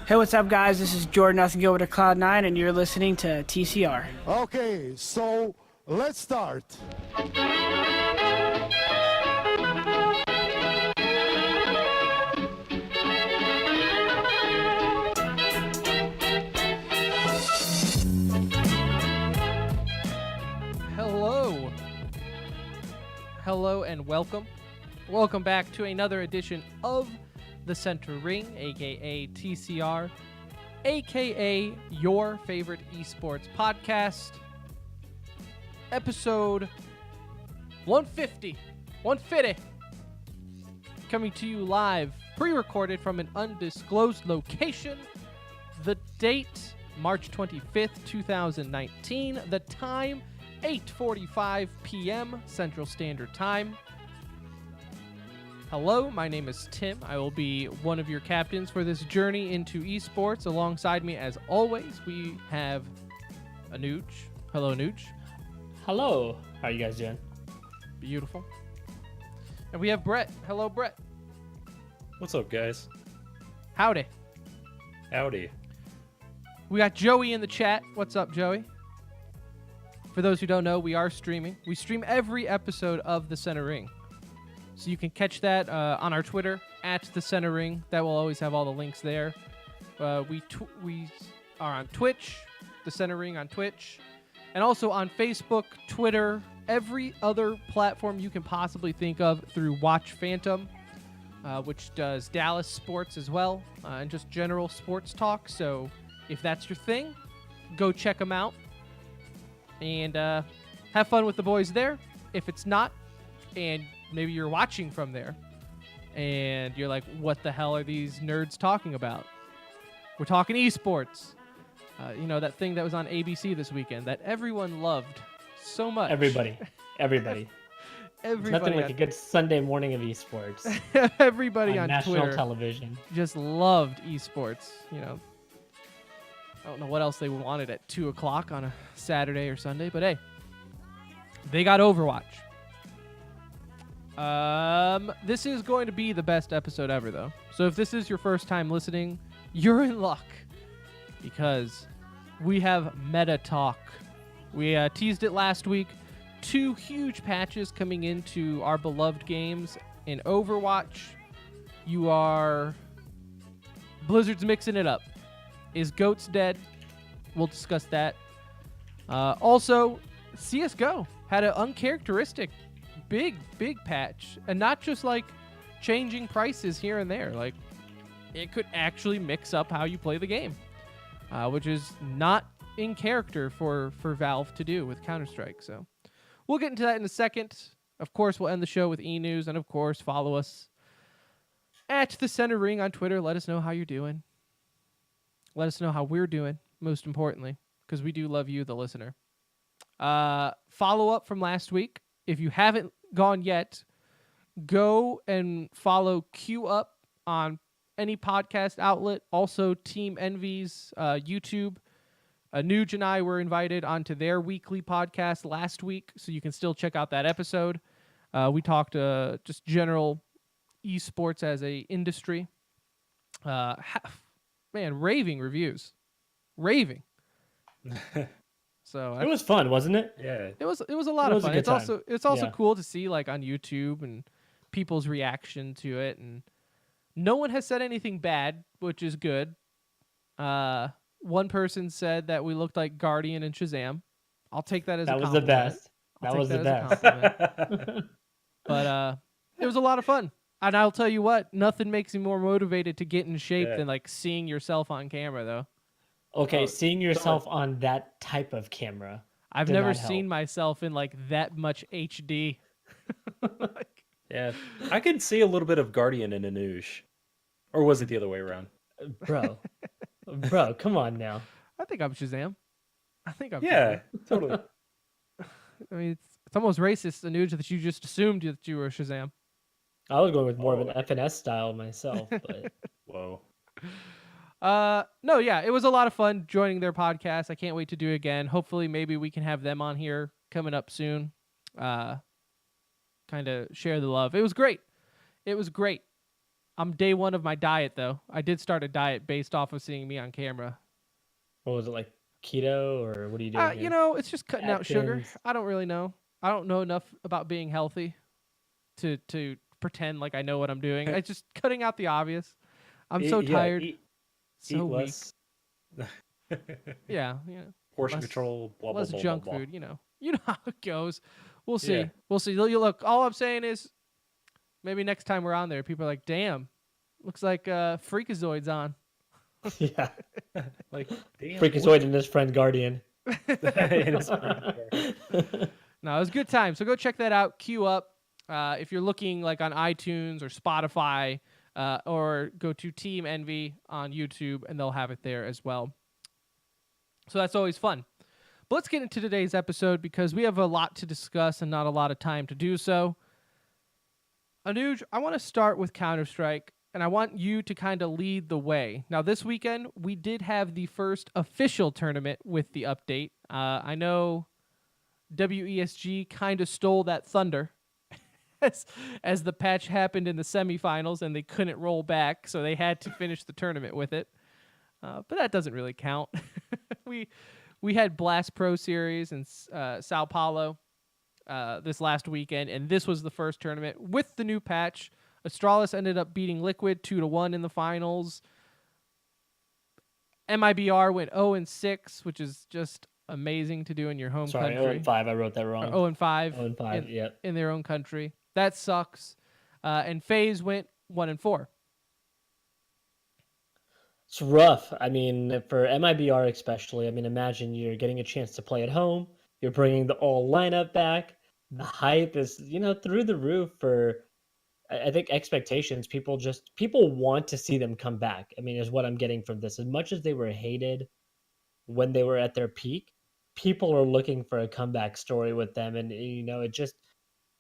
Hey, what's up, guys? This is Jordan Nothing Go with a Cloud9, and you're listening to TCR. Okay, so let's start. Hello and welcome. Welcome back to another edition of The Center Ring, aka TCR, aka your favorite esports podcast. Episode 150. Coming to you live, pre-recorded from an undisclosed location. The date, March 25th, 2019. The time, 8:45 p.m. Central Standard Time. Hello, my name is Tim. I will be one of your captains for this journey into esports. Alongside me, as always, we have Anuj. Hello, Anuj. Hello. How are you guys doing? Beautiful. And we have Brett. Hello, Brett. What's up, guys? Howdy. Howdy. We got Joey in the chat. What's up, Joey? For those who don't know, we are streaming. We stream every episode of The Center Ring. So you can catch that on our Twitter, @The Center Ring. That will always have all the links there. We are on Twitch, The Center Ring on Twitch. And also on Facebook, Twitter, every other platform you can possibly think of through Watch Phantom, which does Dallas sports as well, and just general sports talk. So if that's your thing, go check them out. And have fun with the boys there. If it's not, and maybe you're watching from there, and you're like, what the hell are these nerds talking about? We're talking esports. You know, that thing that was on ABC this weekend that everyone loved so much. Everybody. There's nothing like a good Sunday morning of esports. Everybody on national Twitter television. just loved esports. You know, I don't know what else they wanted at 2 o'clock on a Saturday or Sunday, but hey, they got Overwatch. This is going to be the best episode ever, though. So if this is your first time listening, you're in luck, because we have meta talk. We teased it last week. 2 huge patches coming into our beloved games in Overwatch. Blizzard's mixing it up. Is GOATS dead? We'll discuss that. Also, CSGO had an uncharacteristic big patch, and not just like changing prices here and there. Like, it could actually mix up how you play the game, which is not in character for Valve to do with Counter-Strike. So we'll get into that in a second. Of course, we'll end the show with e-news, and of course, follow us @The Center Ring on Twitter. Let us know how you're doing. Let us know how we're doing, most importantly, because we do love you, the listener. Follow up from last week. If you haven't gone yet, go and follow Q Up on any podcast outlet. Also, Team Envy's YouTube. Anuj and I were invited onto their weekly podcast last week, so you can still check out that episode. We talked just general esports as a industry. Man, raving reviews. Raving. So It was fun, wasn't it? Yeah. It was a lot of fun. It's also Yeah. cool to see, like, on YouTube and people's reaction to it, and no one has said anything bad, which is good. One person said that we looked like Guardian and Shazam. I'll take that as a compliment. That was the best. I'll That take was the as a best. compliment. But it was a lot of fun. And I'll tell you what, nothing makes me more motivated to get in shape than like seeing yourself on camera, though. Okay, seeing yourself on that type of camera. I've did never not seen help. myself in like that much HD. Yeah. I could see a little bit of Guardian in Anuj. Or was it the other way around? Bro, come on now. I think I'm Shazam. Yeah, totally. I mean, it's almost racist, Anuj, that you just assumed that you were Shazam. I was going with more of an FNS style myself, but Whoa. No, yeah, it was a lot of fun joining their podcast. I can't wait to do it again. Hopefully, maybe we can have them on here coming up soon. Kind of share the love. It was great. I'm day one of my diet though. I did start a diet based off of seeing me on camera. What was it, like keto, or what are you doing You here? know, it's just cutting out sugar. Atkins. I don't really know. I don't know enough about being healthy to pretend like I know what I'm doing. It's just cutting out the obvious. I'm so tired, so eat weak. less. Yeah, Portion less, control, blah blah less blah blah junk blah. food. You know how it goes. We'll see. Yeah. We'll see. Look, all I'm saying is maybe next time we're on there, people are like, "Damn, looks like Freakazoid's on." Yeah. Like, damn. Freakazoid and his friend Guardian. And his friend there. No, it was a good time. So go check that out. Queue up. If you're looking like on iTunes or Spotify, or go to Team Envy on YouTube, and they'll have it there as well. So that's always fun. But let's get into today's episode because we have a lot to discuss and not a lot of time to do so. Anuj, I want to start with Counter-Strike, and I want you to kind of lead the way. Now, this weekend, we did have the first official tournament with the update. I know WESG kind of stole that thunder as the patch happened in the semifinals and they couldn't roll back, so they had to finish the tournament with it. But that doesn't really count. we had Blast Pro Series in Sao Paulo this last weekend, and this was the first tournament with the new patch. Astralis ended up beating Liquid 2-1 in the finals. MIBR went 0-6, which is just amazing to do in your home country. 0-5. I wrote that wrong. 0-5. 0-5. Yep. In their own country. That sucks. And FaZe went 1-4. It's rough. I mean, for MIBR especially, I mean, imagine you're getting a chance to play at home. You're bringing the all lineup back. The hype is, through the roof for, I think, expectations. People want to see them come back. I mean, is what I'm getting from this. As much as they were hated when they were at their peak, people are looking for a comeback story with them. And,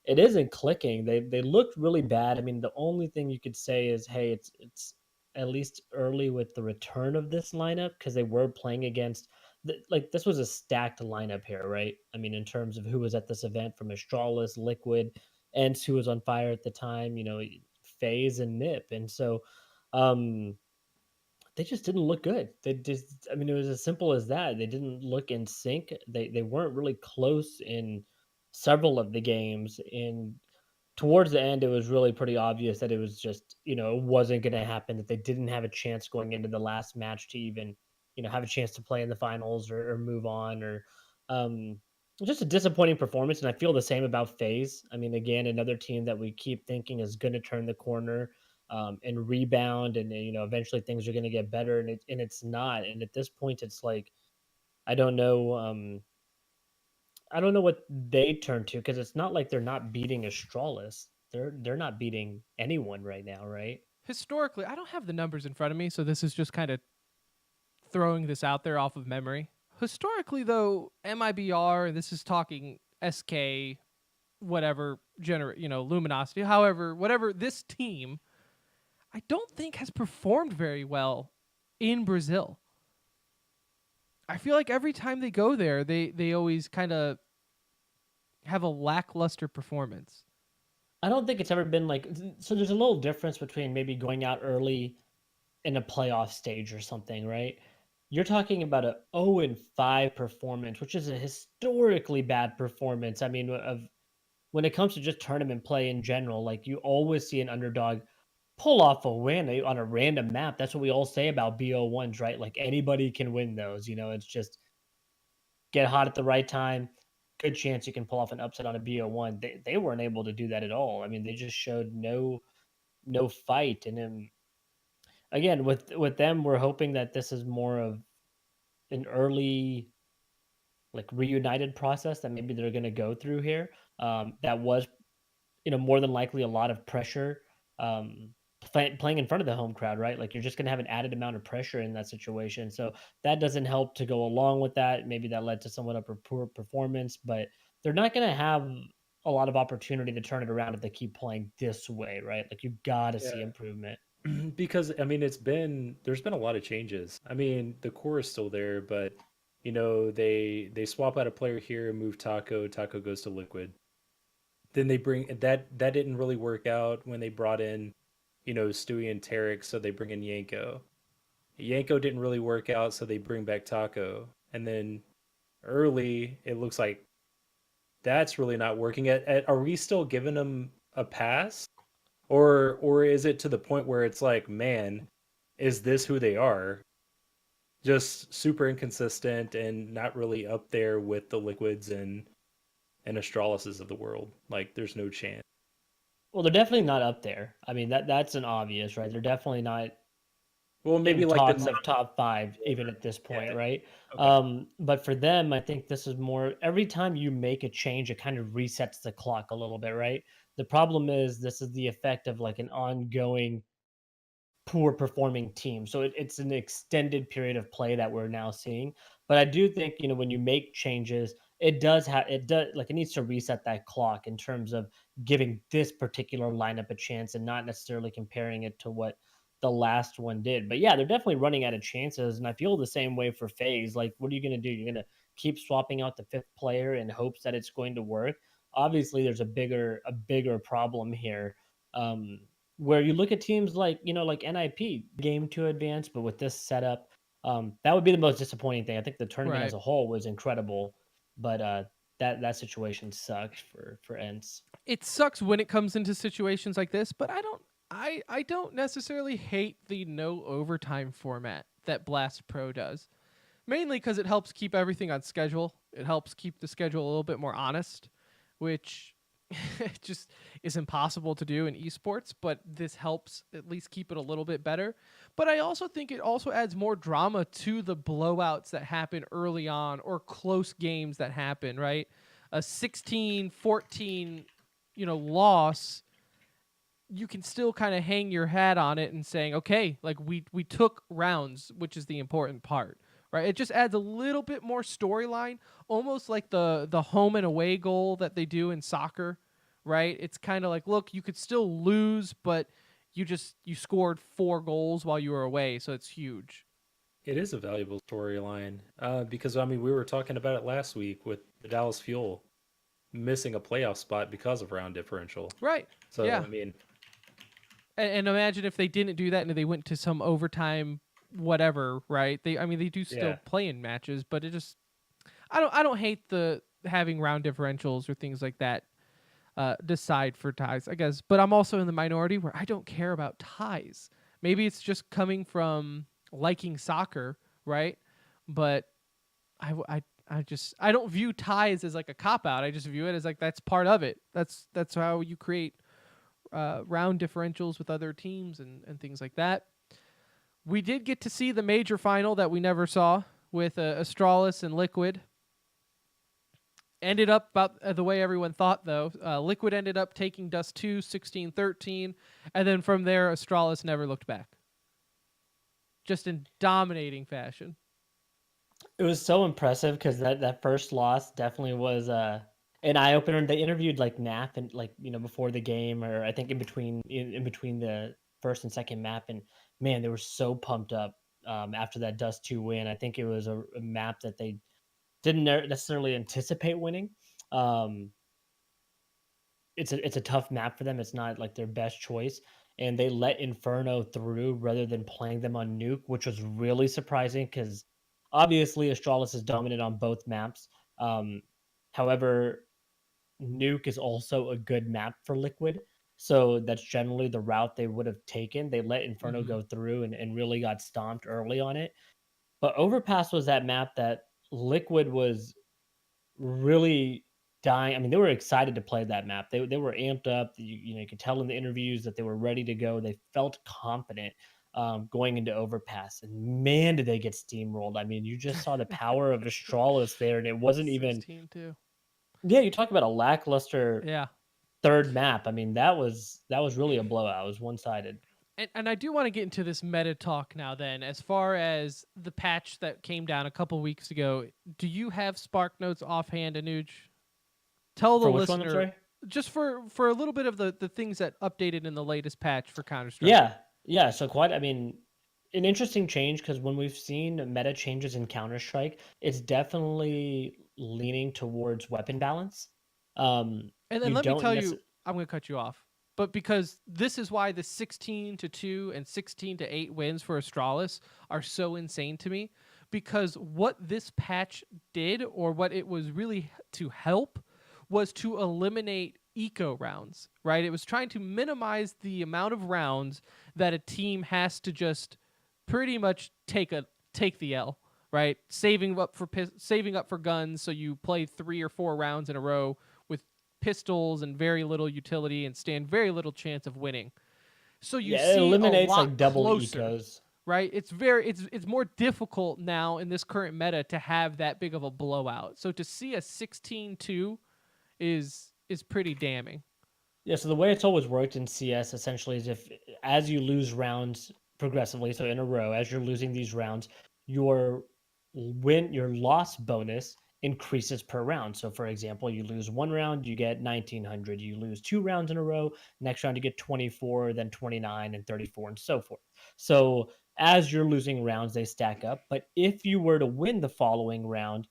it isn't clicking. They looked really bad. I mean, the only thing you could say is, hey, it's at least early with the return of this lineup because they were playing against this was a stacked lineup here, right? I mean, in terms of who was at this event from Astralis, Liquid, and who was on fire at the time, FaZe and Nip, and so they just didn't look good. I mean, it was as simple as that. They didn't look in sync. They weren't really close in several of the games, and towards the end, it was really pretty obvious that it was just, it wasn't going to happen, that they didn't have a chance going into the last match to even, have a chance to play in the finals or move on, or um, just a disappointing performance. And I feel the same about FaZe. I mean, again, another team that we keep thinking is going to turn the corner and rebound, and eventually things are going to get better, and it's not. And at this point, it's like I don't know. I don't know what they turn to because it's not like they're not beating Astralis. They're not beating anyone right now, right? Historically, I don't have the numbers in front of me, so this is just kind of throwing this out there off of memory. Historically, though, MIBR, this is talking SK, whatever, Luminosity, however, whatever, this team, I don't think has performed very well in Brazil. I feel like every time they go there, they always kind of have a lackluster performance. I don't think it's ever been so there's a little difference between maybe going out early in a playoff stage or something, right? You're talking about a 0-5 performance, which is a historically bad performance. I mean, when it comes to just tournament play in general, like you always see an underdog pull off a win on a random map. That's what we all say about BO1s, right? Like anybody can win those. It's just get hot at the right time. Good chance you can pull off an upset on a BO1. They weren't able to do that at all. I mean, they just showed no fight. And then again, with them, we're hoping that this is more of an early reunited process that maybe they're going to go through here. That was more than likely a lot of pressure playing in front of the home crowd, right? Like you're just going to have an added amount of pressure in that situation. So that doesn't help to go along with that. Maybe that led to somewhat of a poor performance, but they're not going to have a lot of opportunity to turn it around if they keep playing this way, right? Like you got to see improvement. Because I mean, there's been a lot of changes. I mean, the core is still there, but they swap out a player here, move Taco goes to Liquid. Then they bring that didn't really work out when they brought in Stewie and Tarek, so they bring in Yanko. Yanko didn't really work out, so they bring back Taco. And then early, it looks like that's really not working. Are we still giving them a pass, or is it to the point where it's like, man, is this who they are? Just super inconsistent and not really up there with the Liquids and Astralises of the world. Like, there's no chance. Well, they're definitely not up there. I mean, that's an obvious, right? They're definitely not Well, maybe in like talks the of top 5 even at this point, yeah. right? Okay. But for them, I think this is more every time you make a change, it kind of resets the clock a little bit, right? The problem is this is the effect of like an ongoing poor performing team. So it's an extended period of play that we're now seeing. But I do think, when you make changes, it does like it needs to reset that clock in terms of giving this particular lineup a chance and not necessarily comparing it to what the last one did. But yeah, they're definitely running out of chances. And I feel the same way for FaZe. Like, what are you gonna do? You're gonna keep swapping out the fifth player in hopes that it's going to work. Obviously, there's a bigger problem here. Um, where you look at teams like like NIP game to advance, but with this setup, that would be the most disappointing thing. I think the tournament as Right. a whole was incredible, but that situation sucked for ENCE. It sucks when it comes into situations like this, but I don't necessarily hate the no overtime format that Blast Pro does. Mainly because it helps keep everything on schedule. It helps keep the schedule a little bit more honest, which just is impossible to do in esports, but this helps at least keep it a little bit better. But I also think it also adds more drama to the blowouts that happen early on or close games that happen, right? A 16-14, loss, you can still kind of hang your hat on it and saying, okay, like we took rounds, which is the important part, right? It just adds a little bit more storyline, almost like the home and away goal that they do in soccer, right? It's kind of like, look, you could still lose, but you scored 4 goals while you were away, so it's huge. It is a valuable storyline because I mean we were talking about it last week with the Dallas Fuel missing a playoff spot because of round differential. Right. So Yeah. I mean, And imagine if they didn't do that and they went to some overtime whatever, right? They do still yeah, play in matches, but it just I don't hate the having round differentials or things like that decide for ties, I guess. But I'm also in the minority where I don't care about ties. Maybe it's just coming from liking soccer, right? But I don't view ties as like a cop out. I just view it as like that's part of it. That's how you create round differentials with other teams and things like that. We did get to see the major final that we never saw with Astralis and Liquid. Ended up about the way everyone thought, though. Liquid ended up taking Dust 2, 16-13, and then from there, Astralis never looked back. Just in dominating fashion. It was so impressive because that first loss definitely was an eye opener. They interviewed like Nap and like before the game, or I think in between the first and second map, and man, they were so pumped up after that Dust 2 win. I think it was a map that they didn't necessarily anticipate winning. Um, it's a tough map for them. It's not like their best choice, and they let Inferno through rather than playing them on Nuke, which was really surprising because obviously Astralis is dominant on both maps. Um, However, Nuke is also a good map for Liquid, so that's generally the route they would have taken. They let Inferno Mm-hmm. go through and really got stomped early on it. But Overpass was that map that Liquid was really dying. I mean, they were excited to play that map. They were amped up. You could tell in the interviews that they were ready to go. They felt confident going into Overpass, and man, did they get steamrolled. I mean, you just saw the power of Astralis there, and it wasn't even. 16 too. Yeah, you talk about a lackluster Yeah. third map. I mean, that was really a blowout. It was one sided. And I do want to get into this meta talk now then. As far as the patch that came down a couple weeks ago, do you have Spark Notes offhand, Anuj? Tell the For which one? I'm listener sorry. just for a little bit of the things that updated in the latest patch for Counter-Strike. Yeah. So quite. I mean, an interesting change because when we've seen meta changes in Counter Strike, it's definitely leaning towards weapon balance. And then You let me don't tell necessarily. you, I'm going to cut you off. but because this is why the 16-2 and 16-8 wins for Astralis are so insane to me, because what this patch did, or what it was really to help, was to eliminate eco rounds, right? It was trying to minimize the amount of rounds that a team has to just pretty much take the L, right? Saving up for guns, so you play 3 or 4 rounds in a row with pistols and very little utility and stand very little chance of winning. So you Yeah, it see a eliminates lot like double closer, ecos. right? It's more difficult now in this current meta to have that big of a blowout. So to see a 16-2 is pretty damning. Yeah, so the way it's always worked in CS essentially is if as you lose rounds progressively, so in a row, as you're losing these rounds, your your loss bonus increases per round. So for example, you lose 1 round, you get 1900. You lose 2 rounds in a row, next round you get 24, then 29 and 34 and so forth. So as you're losing rounds, they stack up. But if you were to win the following round,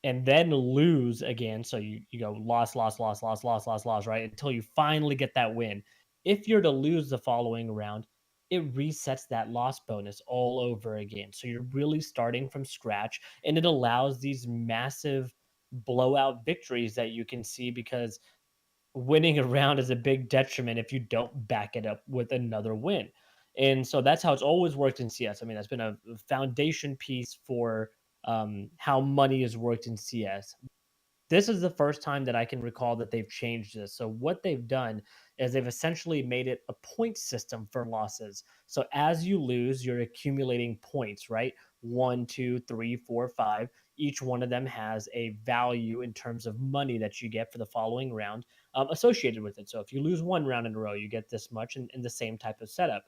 and then lose again. So you go loss, right? Until you finally get that win. If you're to lose the following round, it resets that loss bonus all over again. So you're really starting from scratch, and it allows these massive blowout victories that you can see, because winning a round is a big detriment if you don't back it up with another win. And so that's how it's always worked in CS. I mean, that's been a foundation piece for how money has worked in CS. This is the first time that I can recall that they've changed this. So what they've done is they've essentially made it a point system for losses. So as you lose, you're accumulating points, right? 1, 2, 3, 4, 5. Each one of them has a value in terms of money that you get for the following round associated with it. So if you lose 1 round in a row, you get this much in the same type of setup.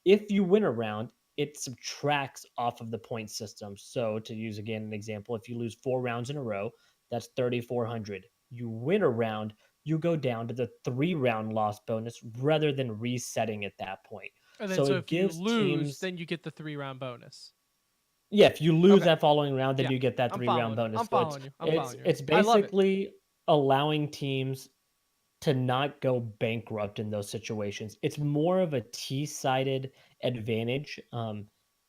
If you win a round, it subtracts off of the point system. So to use again an example, if you lose 4 rounds in a row, that's 3,400. You win a round, you go down to the 3 round loss bonus rather than resetting at that point. And then So so it if you gives lose, teams, then you get the 3-round bonus. yeah, if you lose Okay. that following round, then Yeah. you get that I'm 3 round following. bonus. I'm So it's following you. I'm it's following you. it's I love it. basically allowing teams to not go bankrupt in those situations. It's more of a T-sided advantage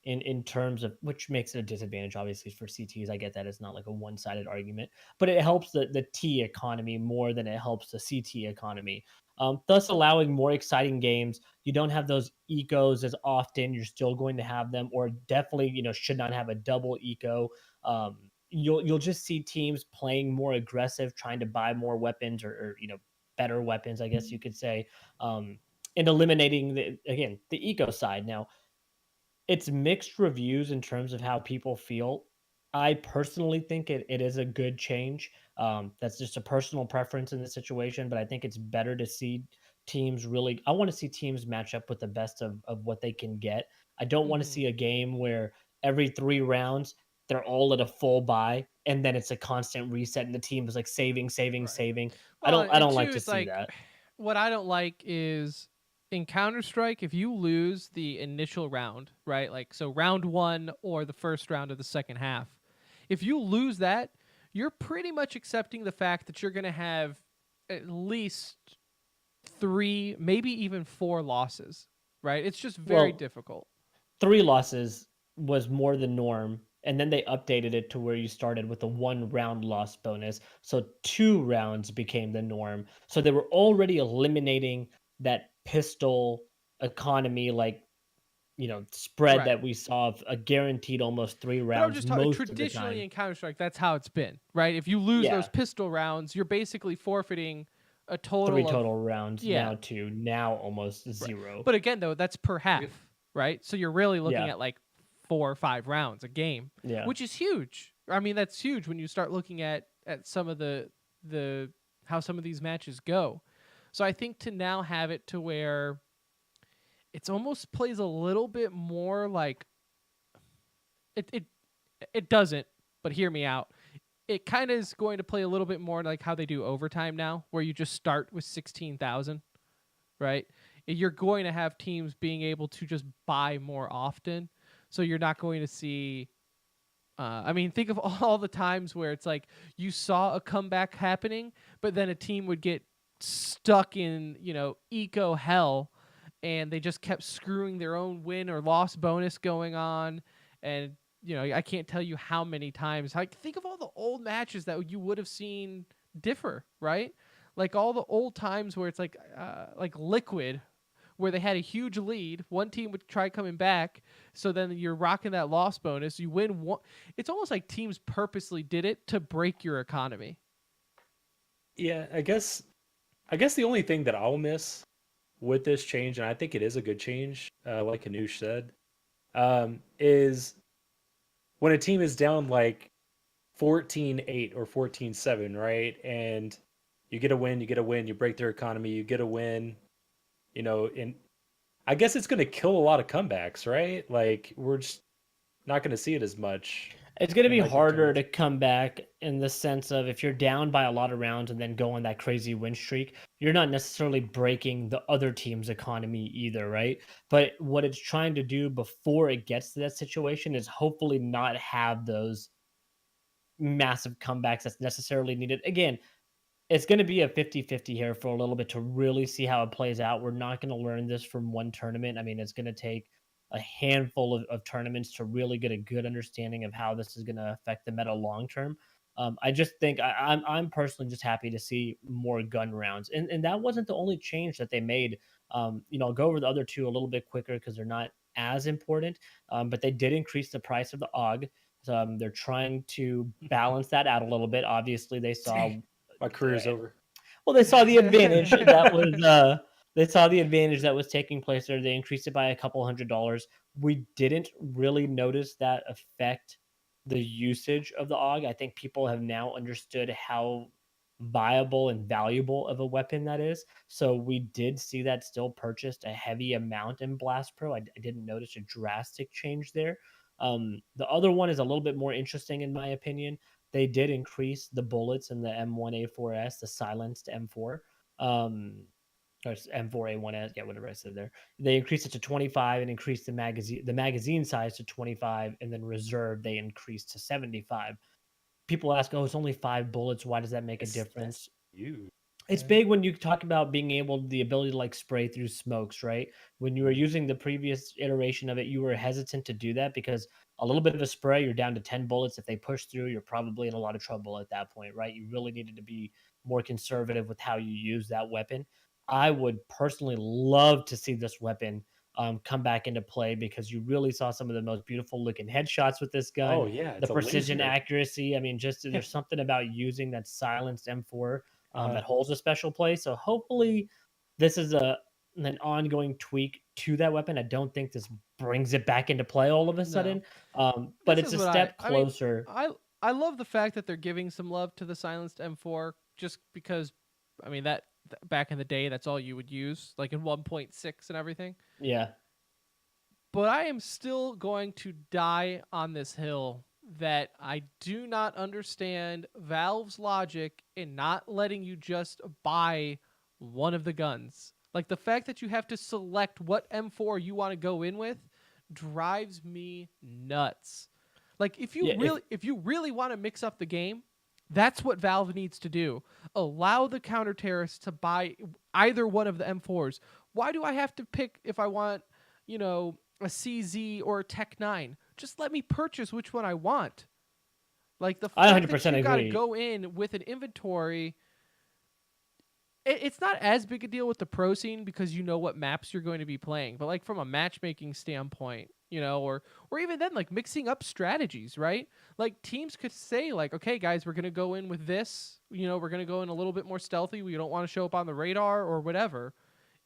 in terms of, which makes it a disadvantage obviously for CTs. I get that it's not like a one-sided argument, but it helps the T economy more than it helps the CT economy. Thus allowing more exciting games. You don't have those ecos as often. You're still going to have them, or definitely should not have a double eco. You'll just see teams playing more aggressive, trying to buy more weapons, or better weapons, I guess you could say, and eliminating the eco side. Now, it's mixed reviews in terms of how people feel. I personally think it is a good change. That's just a personal preference in the situation, but I think it's better to see teams really. I want to see teams match up with the best of what they can get. I don't want to Mhm. see a game where every 3 rounds they're all at a full buy and then it's a constant reset and the team is like saving, saving, Right. saving. I Well, don't I and don't like two, to it's see like that. what I don't like is in Counter Strike, if you lose the initial round, right? Like so round 1 or the first round of the second half, if you lose that, you're pretty much accepting the fact that you're going to have at least 3, maybe even 4 losses, right? It's just very Well, difficult. 3 losses was more the norm, and then they updated it to where you started with a 1 round loss bonus. So 2 rounds became the norm. So they were already eliminating that pistol economy, like spread Right. that we saw of a guaranteed almost three But I'm rounds just talking most of the traditionally time. in Counter Strike, that's how it's been, right? If you lose those Yeah, pistol rounds, you're basically forfeiting a three total of, total rounds yeah, now to now almost right. zero. But again, though, that's per half, right? So you're really looking Yeah, at like 4 or 5 rounds a game, yeah. which is huge. I mean, that's huge when you start looking at some of the how some of these matches go. So I think to now have it to where it's almost plays a little bit more like it it doesn't, but hear me out. It kind of is going to play a little bit more like how they do overtime now, where you just start with 16,000, right? You're going to have teams being able to just buy more often. So you're not going to see. I mean, think of all the times where it's like you saw a comeback happening, but then a team would get stuck in, eco hell, and they just kept screwing their own win or loss bonus going on. And, I can't tell you how many times. Like, think of all the old matches that you would have seen differ, right? Like all the old times where it's like Liquid, where they had a huge lead. One team would try coming back, so then you're rocking that loss bonus. You win one. It's almost like teams purposely did it to break your economy. Yeah, I guess the only thing that I'll miss with this change, and I think it is a good change, like Anush said, is when a team is down like 14-8 or 14-7, right? And you get a win, you break their economy, you get a win, and I guess it's going to kill a lot of comebacks, right? Like we're just not going to see it as much It's going to in be like the harder tournaments. to come back in the sense of if you're down by a lot of rounds and then go on that crazy win streak, you're not necessarily breaking the other team's economy either, right? But what it's trying to do before it gets to that situation is hopefully not have those massive comebacks that's necessarily needed. Again, it's going to be a 50-50 here for a little bit to really see how it plays out. We're not going to learn this from one tournament. I mean, it's going to take a handful of tournaments to really get a good understanding of how this is going to affect the meta long term. I just think I'm personally just happy to see more gun rounds, and that wasn't the only change that they made. I'll go over the other two a little bit quicker because they're not as important, but they did increase the price of the AUG. They're trying to balance that out a little bit. Obviously, they saw My career's over. well, they saw the advantage that was taking place there. They increased it by a couple $100. We didn't really notice that affect the usage of the AUG. I think people have now understood how viable and valuable of a weapon that is. So we did see that still purchased a heavy amount in Blast Pro. I didn't notice a drastic change there. The other one is a little bit more interesting in my opinion. They did increase the bullets in the M1A4S, the silenced M4, or M4A1S, yeah, whatever I said there. They increased it to 25 and increased the magazine size to 25, and then reserve they increased to 75. People ask, "Oh, it's only 5 bullets. Why does that make a That's difference?" huge. It's big when you talk about being able the ability to like spray through smokes, right? When you were using the previous iteration of it, you were hesitant to do that because a little bit of a spray, you're down to 10 bullets. If they push through, you're probably in a lot of trouble at that point, right? You really needed to be more conservative with how you use that weapon. I would personally love to see this weapon come back into play because you really saw some of the most beautiful looking headshots with this gun. Oh yeah, The it's a precision laser. accuracy. I mean, just Yeah. there's something about using that silenced M4 Uh-huh. that holds a special place. So hopefully, this is an ongoing tweak to that weapon. I don't think this brings it back into play all of a No. sudden, but This it's is a what step I mean, closer. I love the fact that they're giving some love to the silenced M4 just because I mean back in the day that's all you would use like in 1.6 and everything. Yeah, But I am still going to die on this hill that I do not understand Valve's logic in not letting you just buy one of the guns. Like the fact that you have to select what M4 you want to go in with drives me nuts. Like yeah. if you really want to mix up the game, that's what Valve needs to do. Allow the counter terrorists to buy either one of the M4s. Why do I have to pick if I want, a CZ or a Tech 9? Just let me purchase which one I want. Like the I fact that 100% you got to agree. go in with an inventory, it's not as big a deal with the pro scene because you know what maps you're going to be playing. But like from a matchmaking standpoint, or even then like mixing up strategies, right? Like teams could say like, okay, guys, we're gonna go in with this. We're gonna go in a little bit more stealthy. We don't want to show up on the radar or whatever.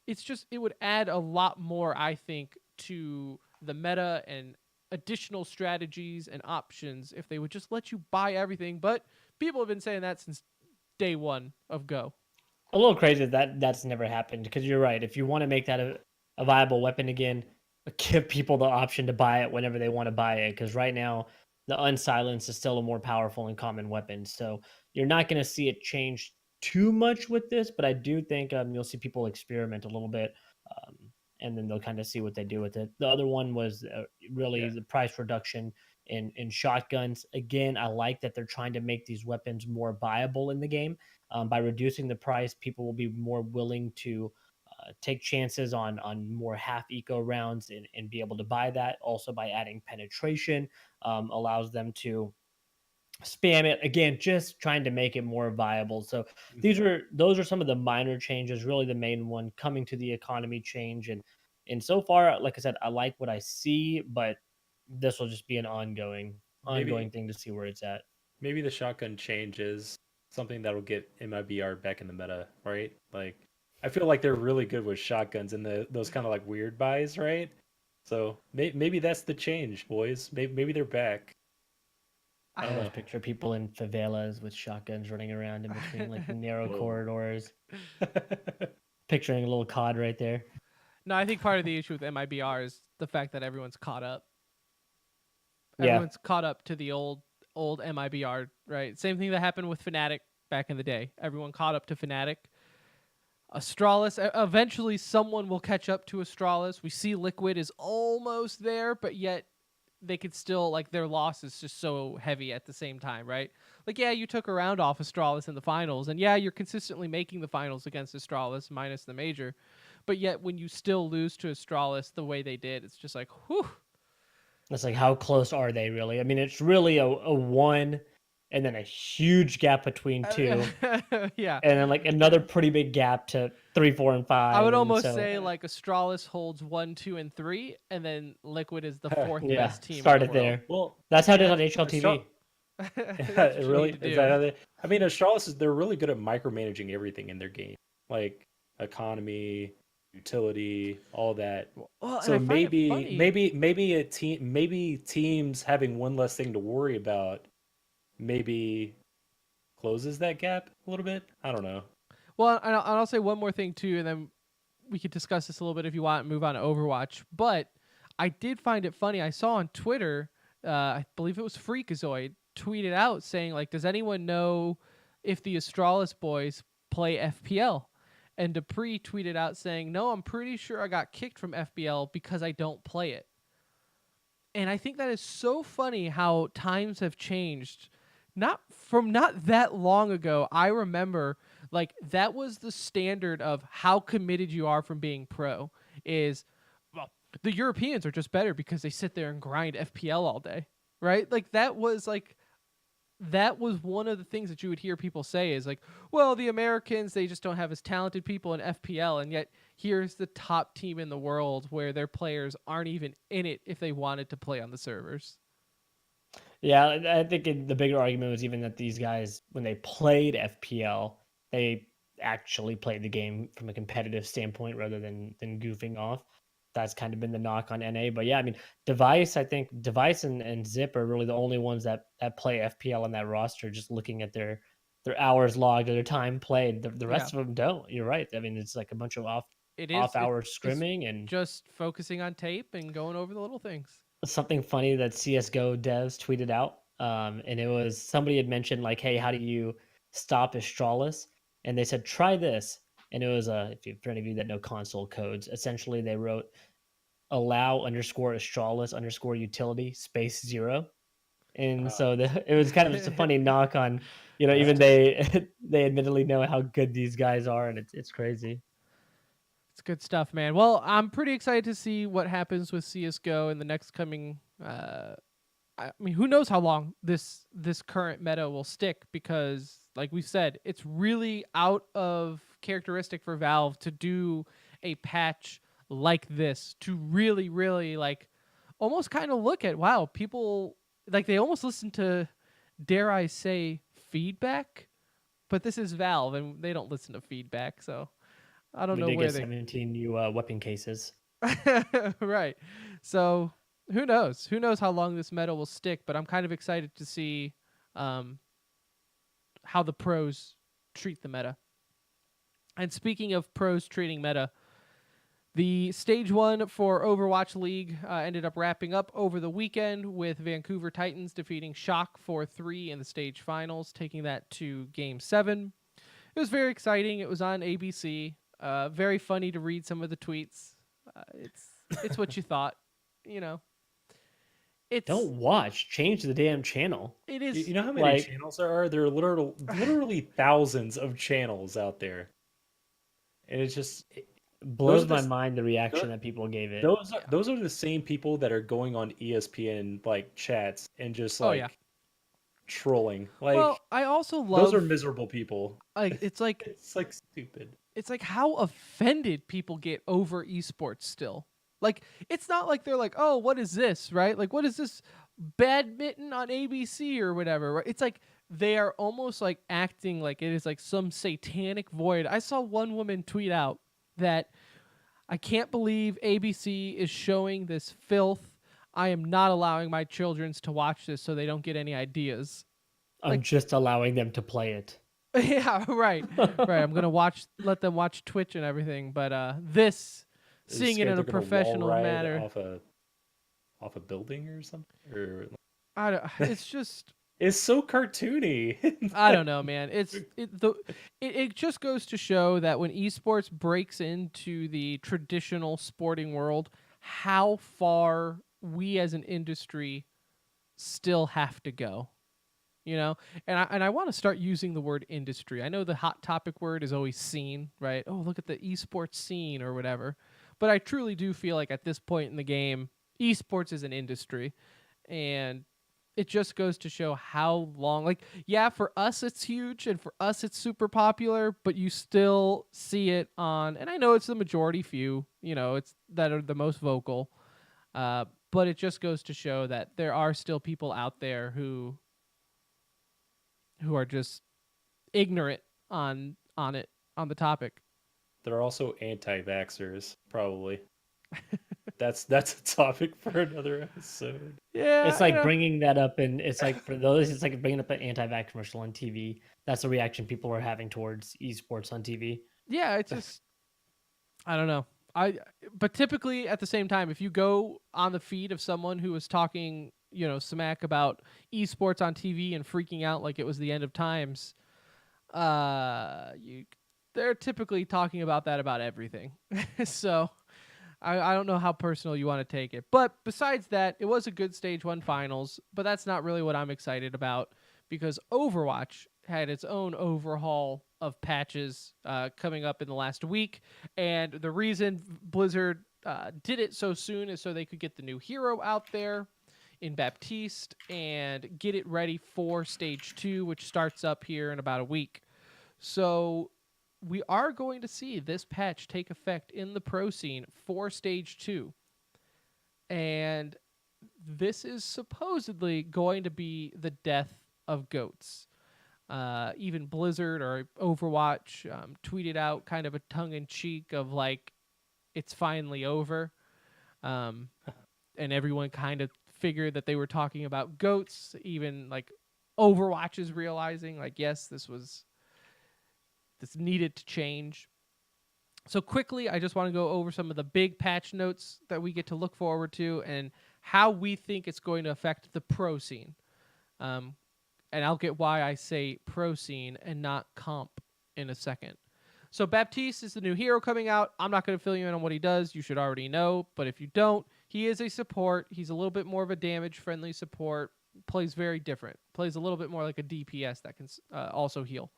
It would add a lot more, I think, to the meta and additional strategies and options if they would just let you buy everything. But people have been saying that since day one of Go. A little crazy that that's never happened because you're right. If you want to make that a viable weapon again, give people the option to buy it whenever they want to buy it. Because right now, the unsilenced is still a more powerful and common weapon. So you're not going to see it change too much with this, but I do think you'll see people experiment a little bit, um, and then they'll kind of see what they do with it. The other one was really Yeah. the price reduction. in shotguns. Again, I like that they're trying to make these weapons more viable in the game. By reducing the price, people will be more willing to take chances on more half eco rounds and be able to buy that. Also, by adding penetration, allows them to spam it again, just trying to make it more viable. So those are some of the minor changes. Really, the main one coming to the economy change, and so far, like I said, I like what I see, but this will just be an ongoing Maybe thing to see where it's at. maybe the shotgun change is something that'll get MIBR back in the meta, right? Like, I feel like they're really good with shotguns and those kind of like weird buys, right? So maybe that's the change, boys. Maybe they're back. I I don't always know. picture people in favelas with shotguns running around in between like narrow Whoa. corridors. Picturing a little cod right there. No, I think part of the issue with MIBR is the fact that everyone's caught up. Yeah, Everyone's caught up to the old MIBR, right? Same thing that happened with Fnatic back in the day. Everyone caught up to Fnatic. Astralis, eventually someone will catch up to Astralis. We see Liquid is almost there, but yet they could still, like, their loss is just so heavy at the same time, right? Like, yeah, you took a round off Astralis in the finals, and yeah, you're consistently making the finals against Astralis minus the major, but yet when you still lose to Astralis the way they did, it's just like, whew. it's like how close are they really? I mean, it's really a one, and then a huge gap between two, Yeah. and then like another pretty big gap to 3, 4, and I 5. would And almost so say like Astralis holds 1, 2, and 3, and then Liquid is the fourth yeah, best team in start the it world. there. Well, That's how it is yeah, on HLTV. That's what you really need to is do. that how they? I mean, Astralis is they're really good at micromanaging everything in their game, like economy, utility, all that. Well, and So I find it funny. maybe teams having one less thing to worry about maybe closes that gap a little bit. I don't know. Well, and I'll say one more thing too, and then we could discuss this a little bit if you want and move on to Overwatch. But I did find it funny. I saw on Twitter, I believe it was Freakazoid, tweeted out saying, like, does anyone know if the Astralis boys play FPL? And Dupree tweeted out saying, no, I'm pretty sure I got kicked from FPL because I don't play it. And I think that is so funny how times have changed. Not that long ago, I remember like that was the standard of how committed you are from being pro is, well, the Europeans are just better because they sit there and grind FPL all day. Right? That was one of the things that you would hear people say is like, well, the Americans, they just don't have as talented people in FPL, and yet here's the top team in the world where their players aren't even in it if they wanted to play on the servers. Yeah, I think the bigger argument was even that these guys, when they played FPL, they actually played the game from a competitive standpoint rather than goofing off. That's kind of been the knock on NA. But yeah, I mean, I think Device and Zip are really the only ones that play FPL on that roster, just looking at their hours logged or their time played. The Yeah, rest of them don't. You're right. I mean, it's like a bunch of it off is. hours It's scrimming and just focusing on tape and going over the little things. something funny that CSGO devs tweeted out. And it was somebody had mentioned like, hey, how do you stop Astralis? And they said, try this. And it was for any of you that know console codes, essentially they wrote allow underscore Astralis underscore utility space 0. And Uh, so it was kind of just a funny knock on, even that's they admittedly know how good these guys are, and it's crazy. It's good stuff, man. Well, I'm pretty excited to see what happens with CS:GO in the next coming. I mean, who knows how long this current meta will stick? Because, like we said, it's really out of characteristic for Valve to do a patch like this to really, really like almost kind of look at wow, people like they almost listen to, dare I say, feedback. But this is Valve, and they don't listen to feedback, so I don't We know did where get they 17 new weapon cases. right. So who knows? Who knows how long this meta will stick? But I'm kind of excited to see um, how the pros treat the meta. And speaking of pros treating meta, the stage 1 for Overwatch League ended up wrapping up over the weekend with Vancouver Titans defeating Shock 4-3 in the stage finals, taking that to Game 7. It was very exciting. It was on ABC. Very funny to read some of the tweets. It's what you thought, you know. it's Don't watch. Change the damn channel. it You, is you know how many Like, channels there are? There are literally thousands of channels out there, and it's just those blows are my the mind the reaction tho- that people gave it. yeah. those are the same people that are going on ESPN like chats and just Oh yeah. like trolling. Like Well, I also those are love miserable people. like It's like stupid. it's like how offended people get over esports still. Like it's not like they're like, "Oh, what is this?" right? Like what is this badminton on ABC or whatever, right? It's like they are almost like acting like it is like some satanic void. I saw one woman tweet out that I can't believe ABC is showing this filth. I am not allowing my children to watch this so they don't get any ideas. I'm Like just allowing them to play it. yeah, right. Right. I'm gonna let them watch Twitch and everything, but this They're seeing it scared in a they're gonna wall professional ride manner, off a building or something. Or I don't, it's just it's so cartoony. I don't know, man. It just goes to show that when esports breaks into the traditional sporting world, how far we as an industry still have to go. You know, and I want to start using the word industry. I know the hot topic word is always scene, right? Oh, look at the esports scene or whatever. But I truly do feel like at this point in the game, esports is an industry, and it just goes to show how long. Like, yeah, for us it's huge, and for us it's super popular, but you still see it on. And I know it's the majority few, you know, it's that are the most vocal. But it just goes to show that there are still people out there who are just ignorant on it on the topic. They're also anti-vaxxers, probably. That's a topic for another episode. Yeah, It's you like know. bringing that up, and it's like for those, it's like bringing up an anti-vax commercial on TV. That's the reaction people are having towards esports on TV. Yeah, it's just I don't know. I but typically at the same time, if you go on the feed of someone who is talking, you know, smack about esports on TV and freaking out like it was the end of times, you they're typically talking about that about everything. So I don't know how personal you want to take it. But besides that, it was a good stage one finals, but that's not really what I'm excited about because Overwatch had its own overhaul of patches coming up in the last week. And the reason Blizzard did it so soon is so they could get the new hero out there in Baptiste and get it ready for stage two, which starts up here in about a week. So we are going to see this patch take effect in the pro scene for stage two. And this is supposedly going to be the death of goats. Even Blizzard or Overwatch tweeted out kind of a tongue in cheek of like, it's finally over. And everyone kind of figured that they were talking about goats. Even like Overwatch is realizing, like, yes, this needed to change. So quickly, I just want to go over some of the big patch notes that we get to look forward to and how we think it's going to affect the pro scene. And I'll get why I say pro scene and not comp in a second. So Baptiste is the new hero coming out. I'm not going to fill you in on what he does. You should already know. But if you don't, he is a support. He's a little bit more of a damage-friendly support. Plays very different. Plays a little bit more like a DPS that can also heal.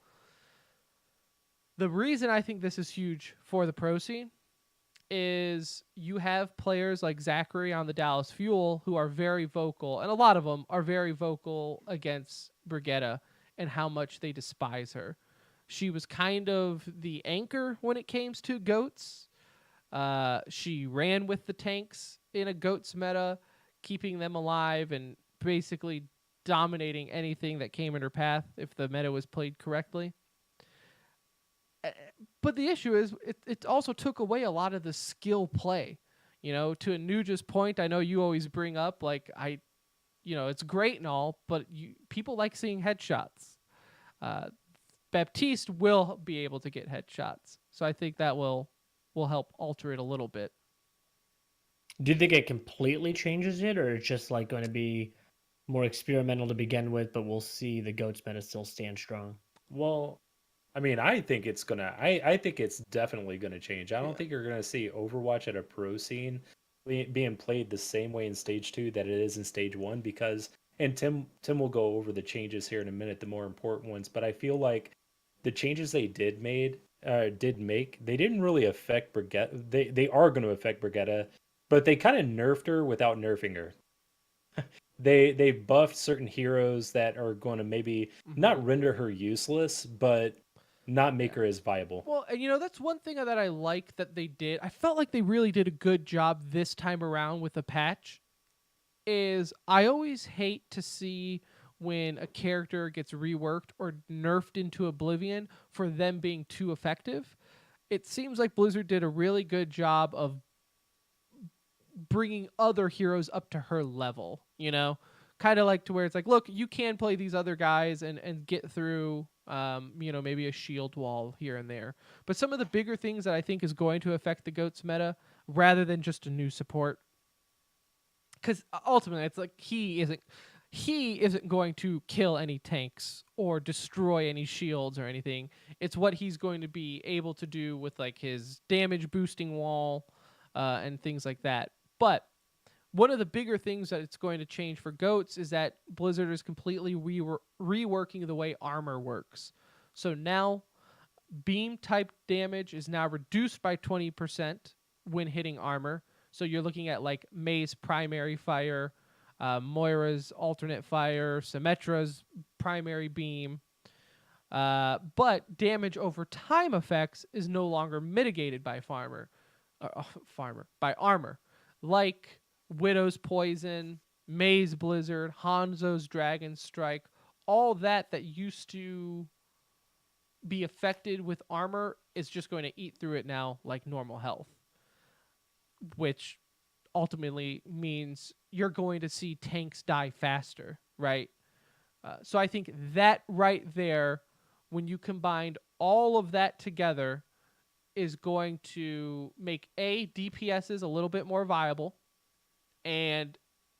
The reason I think this is huge for the pro scene is you have players like Zachary on the Dallas Fuel who are very vocal, and a lot of them are very vocal against Brigitte and how much they despise her. She was kind of the anchor when it came to goats. She ran with the tanks in a goats meta, keeping them alive and basically dominating anything that came in her path if the meta was played correctly. But the issue is it also took away a lot of the skill play. You know, to Anuja's point, I know you always bring up, like, it's great and all, but people like seeing headshots. Baptiste will be able to get headshots. So I think that will help alter it a little bit. Do you think it completely changes it, or it's just like going to be more experimental to begin with, but we'll see the goats meta still stand strong? Well, I mean, I think it's definitely gonna change. I don't Yeah. think you're gonna see Overwatch at a pro scene being played the same way in stage 2 that it is in stage 1, because and Tim will go over the changes here in a minute, the more important ones, but I feel like the changes they did make, they didn't really affect Brigitte. They are going to affect Brigitte, but they kind of nerfed her without nerfing her. They buffed certain heroes that are going to maybe not render her useless, but not make Yeah. her as viable. Well, and that's one thing that I like that they did. I felt like they really did a good job this time around with the patch. Is I always hate to see when a character gets reworked or nerfed into oblivion for them being too effective. It seems like Blizzard did a really good job of bringing other heroes up to her level, kind of like to where it's like, look, you can play these other guys and get through, maybe a shield wall here and there. But some of the bigger things that I think is going to affect the GOATS meta rather than just a new support, because ultimately it's like he isn't going to kill any tanks or destroy any shields or anything. It's what he's going to be able to do with like his damage boosting wall, and things like that. But one of the bigger things that it's going to change for GOATS is that Blizzard is completely reworking the way armor works. So now beam type damage is now reduced by 20% when hitting armor. So you're looking at like May's primary fire, Moira's alternate fire, Symmetra's primary beam. But damage over time effects is no longer mitigated by by armor, like Widow's poison, May's blizzard, Hanzo's dragon strike, all that used to be affected with armor is just going to eat through it now like normal health, which ultimately means you're going to see tanks die faster, right? So I think that right there, when you combined all of that together, is going to make DPSs a little bit more viable, and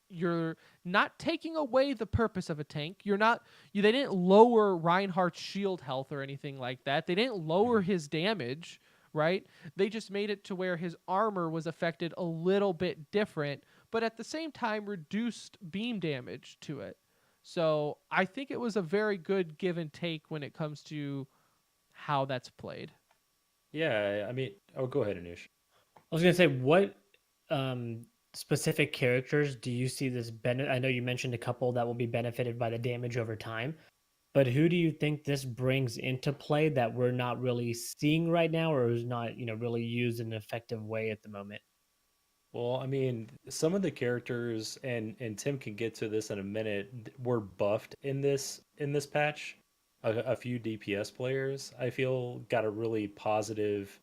you're not taking away the purpose of a tank. They didn't lower Reinhardt's shield health or anything like that. They didn't lower his damage, right? They just made it to where his armor was affected a little bit different, but at the same time reduced beam damage to it. So I think it was a very good give and take when it comes to how that's played. Yeah, I mean, oh, go ahead, Anush. I was gonna say, what specific characters do you see this benefit? I know you mentioned a couple that will be benefited by the damage over time, but who do you think this brings into play that we're not really seeing right now, or is not, really used in an effective way at the moment? Well, I mean, some of the characters, and Tim can get to this in a minute, were buffed in this patch. A few DPS players, I feel, got a really positive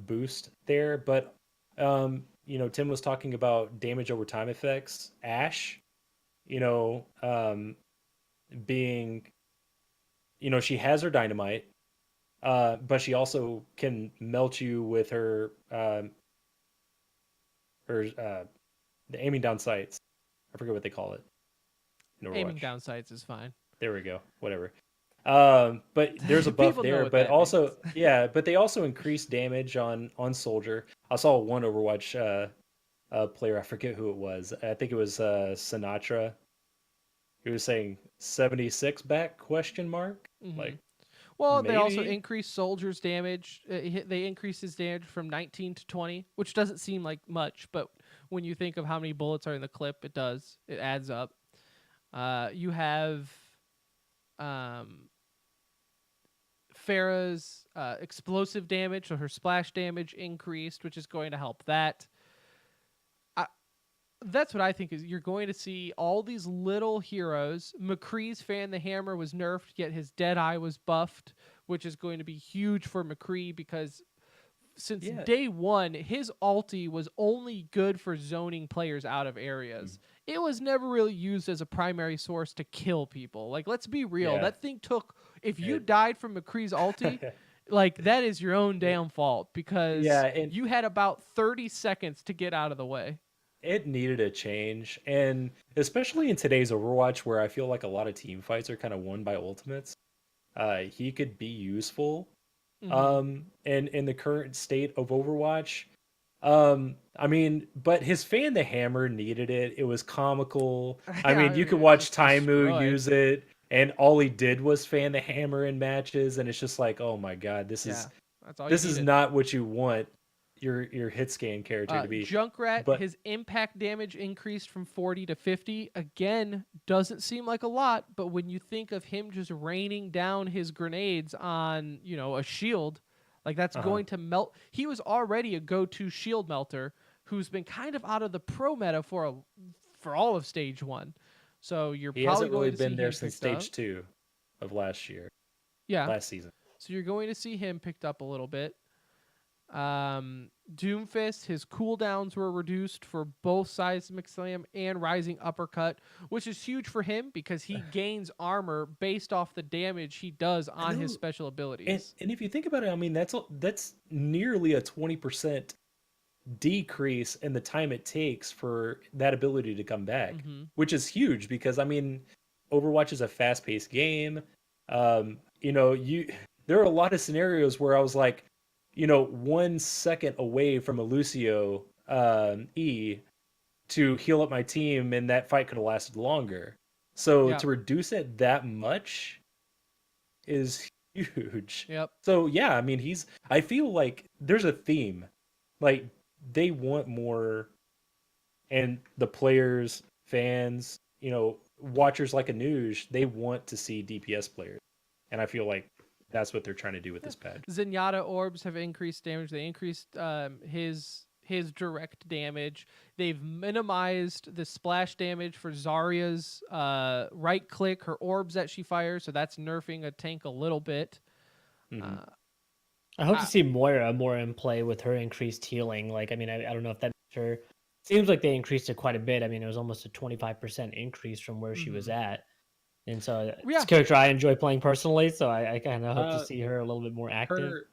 boost there. But Tim was talking about damage over time effects. Ash, you know, um, being, she has her dynamite, but she also can melt you with her the aiming down sights. I forget what they call it in Aiming Overwatch. down sights is fine. There we go. Whatever. But there's a buff People know there. what But that also, means. yeah. But they also increase damage on Soldier. I saw one Overwatch player. I forget who it was. I think it was Sinatra. He was saying 76 back question mark. Hmm. Like Well, they also maybe. increase soldiers' damage. They increase his damage from 19 to 20, which doesn't seem like much, but when you think of how many bullets are in the clip, it does. It adds up. You have um, Farah's explosive damage, so her splash damage increased, which is going to help that. That's what I think is you're going to see all these little heroes. McCree's Fan the Hammer was nerfed, yet his Deadeye was buffed, which is going to be huge for McCree because since Yeah. day one, his ulti was only good for zoning players out of areas. It was never really used as a primary source to kill people. Like, let's be real. Yeah. That thing took, if you It, died from McCree's ulti, like, that is your own it, damn fault yeah. because And you had about 30 seconds to get out of the way. it needed a change, and especially in today's Overwatch, where I feel like a lot of team fights are kind of won by ultimates. He could be useful. Hmm. And in the current state of Overwatch, I mean, but his fan the hammer needed it. It was comical. I Yeah, mean, I you mean, could it watch just Taimu destroyed. use it, and all he did was fan the hammer in matches, and it's just like, oh my god, Yeah, that's all you this is needed. not what you want your hit scan character to be. Junkrat, But his impact damage increased from 40 to 50. Again, doesn't seem like a lot, but when you think of him just raining down his grenades on, a shield, like that's uh-huh. going to melt. He was already a go-to shield melter who's been kind of out of the pro meta for all of stage 1. So you're He probably hasn't really going to see been there him since picked up. stage 2 of last year, Yeah. last season. So you're going to see him picked up a little bit. Doomfist, his cooldowns were reduced for both Seismic Slam and Rising Uppercut, which is huge for him because he gains armor based off the damage he does I on his know, special and abilities. and if you think about it, I mean that's nearly a 20% decrease in the time it takes for that ability to come back, Mm-hmm. which is huge because I mean, Overwatch is a fast-paced game. You there are a lot of scenarios where I was like, 1 second away from a Lucio E to heal up my team, and that fight could have lasted longer. So Yeah. to reduce it that much is huge. Yep. So yeah, I mean, I feel like there's a theme. Like they want more, and the players, fans, watchers like Anuj, they want to see DPS players. And I feel like that's what they're trying to do with this patch. Zenyatta orbs have increased damage. They increased his direct damage. They've minimized the splash damage for Zarya's right click, her orbs that she fires, so that's nerfing a tank a little bit. Mhm. I hope I- to see Moira more in play with her increased healing. Like, I mean, I don't know if that sure seems like they increased it quite a bit. I mean, it was almost a 25% increase from where she was Mhm. at. And so it's Yeah, a character I enjoy playing personally, so I kind of hope to Uh, see her a little bit more active. her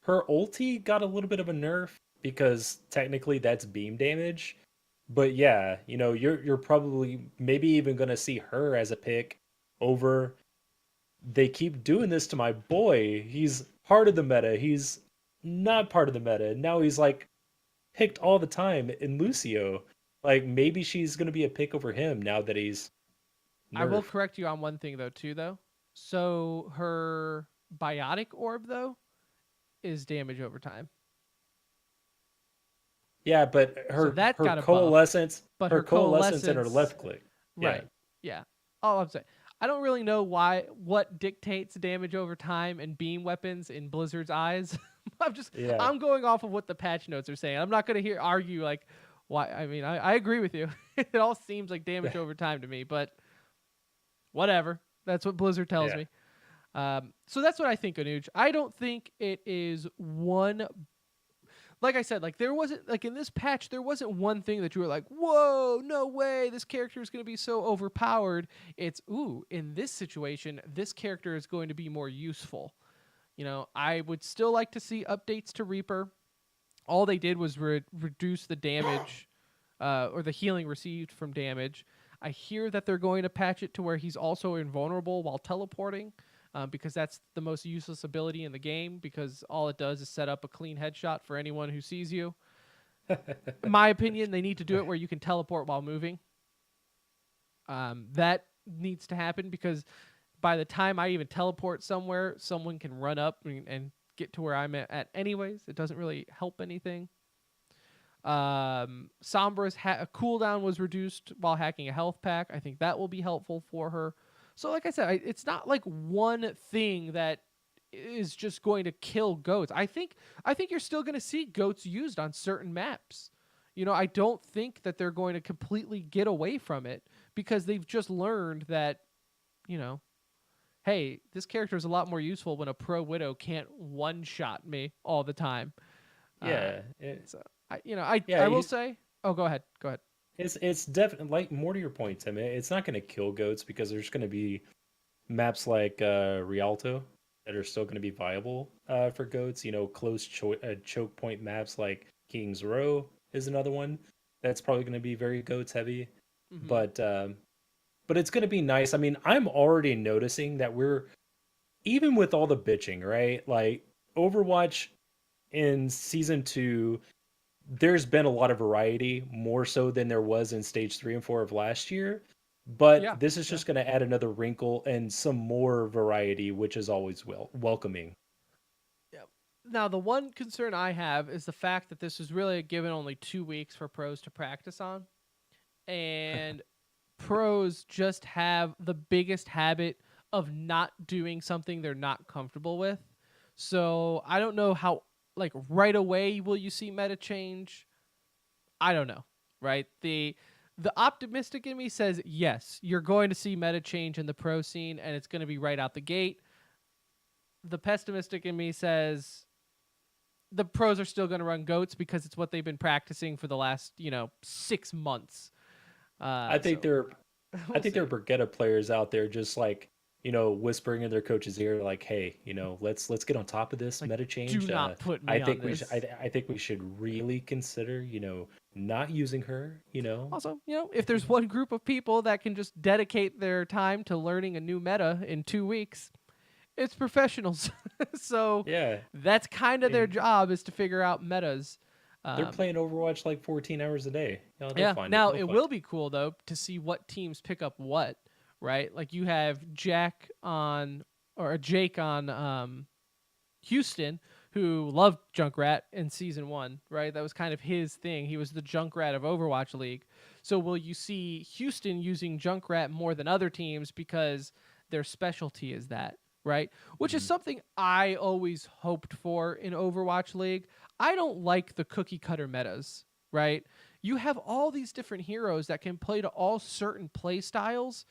her ulti got a little bit of a nerf because technically that's beam damage. But yeah, you're probably maybe even gonna see her as a pick over. They keep doing this to my boy. He's part of the meta. He's not part of the meta. Now he's like picked all the time in Lucio. Like maybe she's gonna be a pick over him now that he's I will nerfed. correct you on one thing though too though. So her biotic orb though is damage over time. Yeah, but So her that her got a buff, coalescence, but her her coalescence and her coalescence, left click. Yeah. right? Yeah. All I'm saying, I don't really know what dictates damage over time and beam weapons in Blizzard's eyes. Yeah. I'm going off of what the patch notes are saying. I'm not going to argue like why. I mean, I agree with you. It all seems like damage over time to me, but whatever. That's what Blizzard tells Yeah. me. So that's what I think, Anuj. I don't think it is one. Like I said, like there wasn't like in this patch, there wasn't one thing that you were like, "Whoa, no way, this character is going to be so overpowered." It's in this situation, this character is going to be more useful. I would still like to see updates to Reaper. All they did was reduce the damage or the healing received from damage. I hear that they're going to patch it to where he's also invulnerable while teleporting, because that's the most useless ability in the game, because all it does is set up a clean headshot for anyone who sees you. In my opinion, they need to do it where you can teleport while moving. That needs to happen because by the time I even teleport somewhere, someone can run up and get to where I'm at anyways. It doesn't really help anything. Sombra's cooldown was reduced while hacking a health pack. I think that will be helpful for her. So like I said, it's not like one thing that is just going to kill goats. I think you're still going to see goats used on certain maps. I don't think that they're going to completely get away from it because they've just learned that, hey, this character is a lot more useful when a pro widow can't one-shot me all the time. Yeah. So I Yeah, will say. Oh, go ahead. Go ahead. it's definitely like more to your point, Tim. It's not going to kill goats because there's going to be maps like Rialto that are still going to be viable for goats. Close choke point maps like King's Row is another one that's probably going to be very goats heavy. Mm-hmm. But it's going to be nice. I mean, I'm already noticing that we're even with all the bitching, right? Like Overwatch in season 2, there's been a lot of variety, more so than there was in stage 3 and 4 of last year. But Yeah. this is Yeah. just going to add another wrinkle and some more variety, which is always welcoming. Yeah. Now, the one concern I have is the fact that this is really given only 2 weeks for pros to practice on. And pros just have the biggest habit of not doing something they're not comfortable with. So I don't know how, like, right away will you see meta change? I don't know, right? The optimistic in me says yes, you're going to see meta change in the pro scene, and it's going to be right out the gate. The pessimistic in me says the pros are still going to run goats because it's what they've been practicing for the last 6 months. I think So there I we'll think there see. are Brigetta players out there just like, whispering in their coach's ear like, "Hey, let's get on top of this Like, meta do change. not put I me on think we should this. I think we should really consider, not using her, Also, if if you there's one group of people that can just dedicate their time to learning a new meta in 2 weeks, it's professionals. So Yeah. that's kind I of their mean, job, is to figure out metas. they're Um, playing Overwatch like 14 hours a day. They'll yeah. find it. Now They'll it find will it. be cool though to see what teams pick up what. Right? Like you have Jack on or Jake on Houston, who loved Junkrat in season 1, right? That was kind of his thing. He was the Junkrat of Overwatch League. So will you see Houston using Junkrat more than other teams because their specialty is that, right? Which is Mhm. something I always hoped for in Overwatch League. I don't like the cookie cutter metas, right? You have all these different heroes that can play to all certain play styles.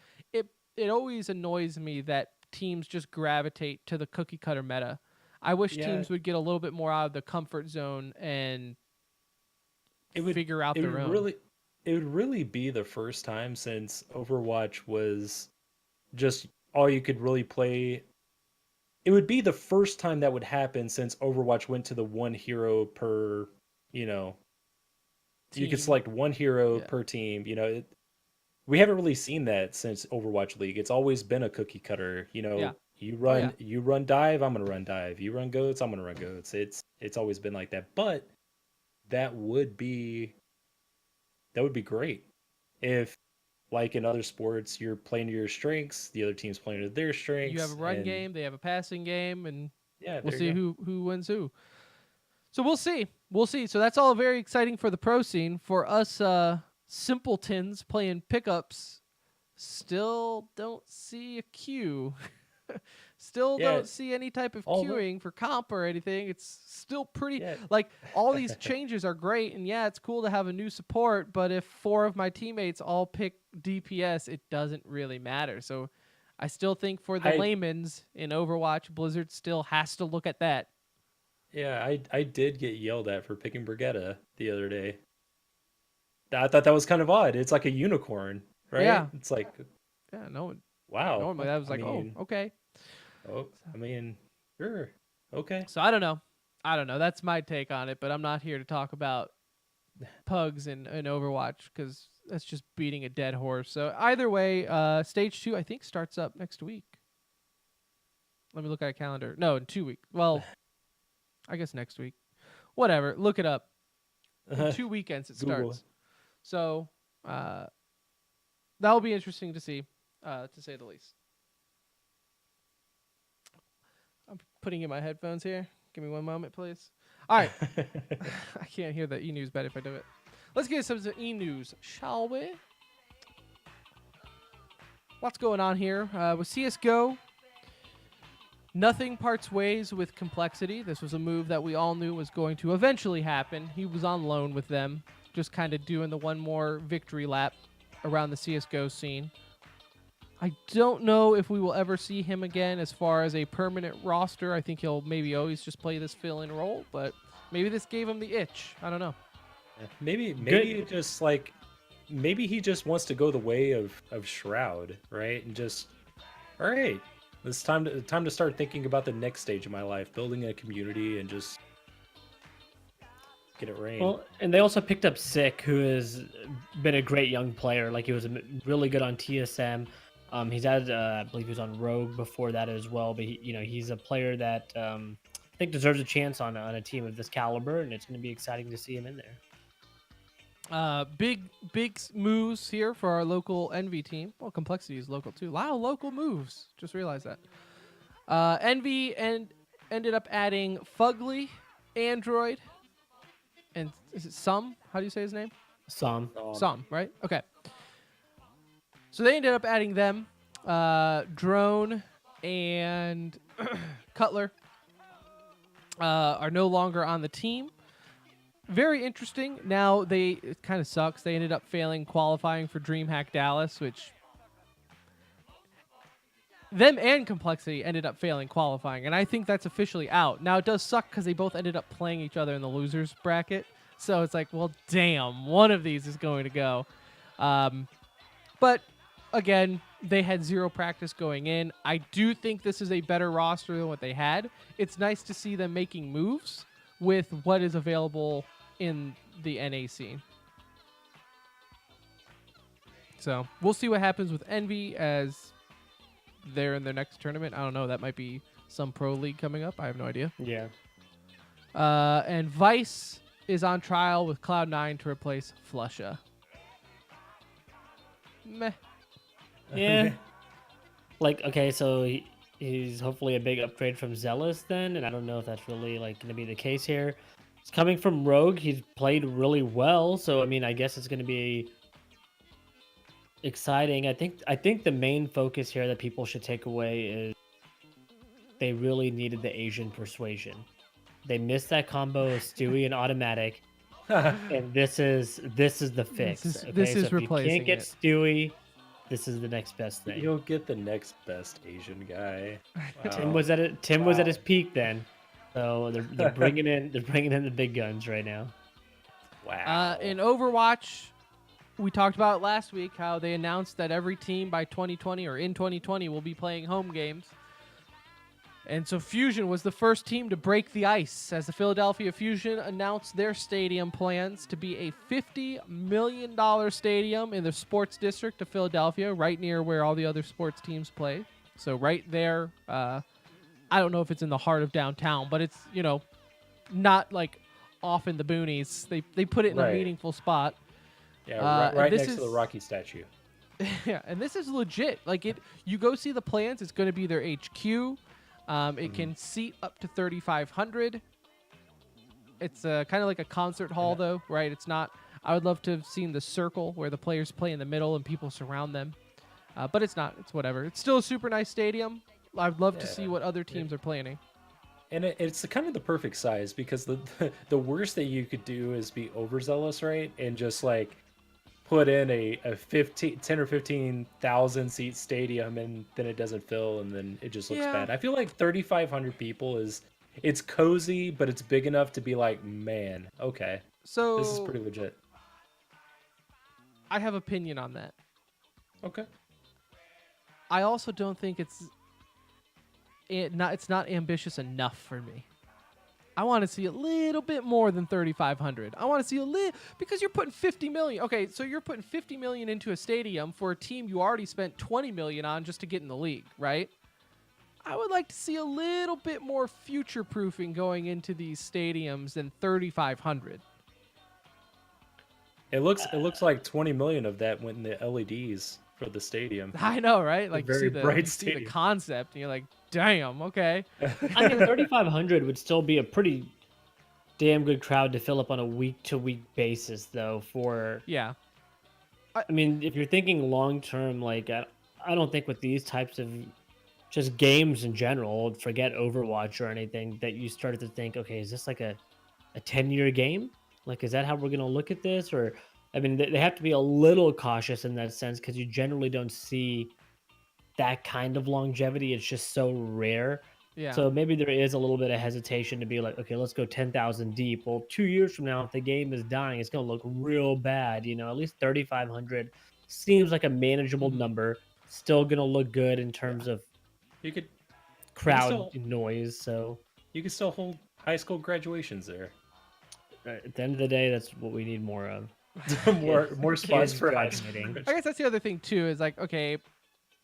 It always annoys me that teams just gravitate to the cookie cutter meta. I wish Yeah, teams would get a little bit more out of the comfort zone and it would figure out it would their own. really be the first time since Overwatch was just all you could really play. It would be the first time that would happen since Overwatch went to the one hero per, you know, you could Team. select one hero Yeah. per team. We haven't really seen that since Overwatch League. It's always been a cookie cutter. Yeah. You Oh yeah. run dive, I'm gonna run dive. You run goats, I'm gonna run goats. It's always been like that. But that would be that would be great if, like in other sports, you're playing to your strengths, the other team's playing to their You have a strengths, run and game, they have a passing game, and yeah, we'll there see you go. who wins who. So we'll see. We'll see. So that's all very exciting for the pro scene. For us simpletons playing pickups, still don't see a queue. Still Yeah, don't see any type of all the queuing for comp or anything. It's still pretty yeah. like all these changes are great, and yeah, it's cool to have a new support, but if 4 of my teammates all pick DPS, it doesn't really matter. So I still think for the I layman's in Overwatch, Blizzard still has to look at that. Yeah, I did get yelled at for picking Brigetta the other day. I thought that was kind of odd. It's like a unicorn, right? Yeah. It's like, Yeah, no one wow. normally I was I like, "Oh, mean, okay." oh, I mean, sure, okay. So I don't know. I don't know. That's my take on it, but I'm not here to talk about pugs in Overwatch because that's just beating a dead horse. So either way, stage 2 I think starts up next week. Let me look at a calendar. No, in 2 weeks. Well, I guess next week. Whatever. Look it up. In 2 weekends it Google. starts. So uh, that'll be interesting to see, to say the least. I'm putting in my headphones here. Give me one moment, please. All right. I can't hear the e-news better if I do it. Let's get some e-news, shall we? What's going on here? With CSGO, nothing parts ways with Complexity. This was a move that we all knew was going to eventually happen. He was on loan with them, just kind of doing the one more victory lap around the CSGO scene. I don't know if we will ever see him again as far as a permanent roster. I think he'll maybe always just play this fill-in role, but maybe this gave him the itch. I don't know. Maybe it just like maybe he just wants to go the way of Shroud, right? And just all right, it's time to start thinking about the next stage of my life, building a community and just get it rain. Well, and they also picked up Sick, who has been a great young player. Like he was really good on TSM. He's had, I believe he was on Rogue before that as well. But he's a player that I think deserves a chance on a team of this caliber, and it's going to be exciting to see him in there. Big moves here for our local Envy team. Well, Complexity is local too. Wow, local moves. Just realized that. Envy ended up adding Fugly, Android, and is it Sum? How do you say his name? Some. Some, right? Okay. So they ended up adding them. Drone and Cutler are no longer on the team. Very interesting. Now it kind of sucks. They ended up failing qualifying for DreamHack Dallas, which them and Complexity ended up failing qualifying, and I think that's officially out. Now it does suck because they both ended up playing each other in the losers bracket, so it's like, well, damn, one of these is going to go. But again, they had zero practice going in. I do think this is a better roster than what they had. It's nice to see them making moves with what is available in the NA scene. So we'll see what happens with Envy as they're in their next tournament. I don't know. That might be some pro league coming up. I have no idea. Yeah. And Vice is on trial with Cloud9 to replace Flusha. Meh. Yeah. Like, okay, so he's hopefully a big upgrade from Zealous then, and I don't know if that's really like going to be the case here. He's coming from Rogue. He's played really well, so I mean, I guess it's going to be exciting. I think the main focus here that people should take away is they really needed the Asian persuasion. They missed that combo of Stewie and Automatic, and this is the fix. This is so if replacing you can't get it. Stewie, this is the next best thing. You'll get the next best Asian guy. Tim Wow. was at it. Tim was at his peak then, so they're bringing in the big guns right now. Wow. In Overwatch, we talked about last week how they announced that every team by 2020 or in 2020 will be playing home games. And so Fusion was the first team to break the ice as the Philadelphia Fusion announced their stadium plans to be a $50 million stadium in the sports district of Philadelphia, right near where all the other sports teams play. So right there, I don't know if it's in the heart of downtown, but it's, not like off in the boonies. They put it in a Right. meaningful spot. Yeah, right this next to the Rocky statue. Yeah, and this is legit. Like you go see the plans. It's going to be their HQ. It can seat up to 3,500. It's kind of like a concert hall, though, right? It's not. I would love to have seen the circle where the players play in the middle and people surround them, but it's not. It's whatever. It's still a super nice stadium. I'd love to see what other teams are planning. And it's kind of the perfect size because the worst that you could do is be overzealous, right? And just like put in a 10 or 15,000 seat stadium and then it doesn't fill and then it just looks bad. I feel like 3,500 people it's cozy, but it's big enough to be like, man, okay, So this is pretty legit. I have opinion on that. Okay. I also don't think it's not ambitious enough for me. I want to see a little bit more than 3,500. I want to see a little, because you're putting 50 million. Okay, so you're putting 50 million into a stadium for a team you already spent 20 million on just to get in the league, right? I would like to see a little bit more future proofing going into these stadiums than 3,500. It looks like 20 million of that went in the LEDs for the stadium. I know, right? Like very bright you see the stadium. concept, and you're like, damn, okay. I mean, 3,500 would still be a pretty damn good crowd to fill up on a week-to-week basis, though. Yeah. I mean, if you're thinking long-term, like, I don't think with these types of just games in general, forget Overwatch or anything, that you started to think, okay, is this like a 10-year game? Like, is that how we're going to look at this? Or, I mean, they have to be a little cautious in that sense because you generally don't see that kind of longevity. It's just so rare. Yeah. So maybe there is a little bit of hesitation to be like, okay, let's go 10,000 deep. Well, 2 years from now, if the game is dying, it's going to look real bad. At least 3,500 seems like a manageable number. Still going to look good in terms of You could crowd noise. So you could still hold high school graduations there. at the end of the day, that's what we need more of. more spots Kids for high graduating. school. I guess that's the other thing too. Is like, okay,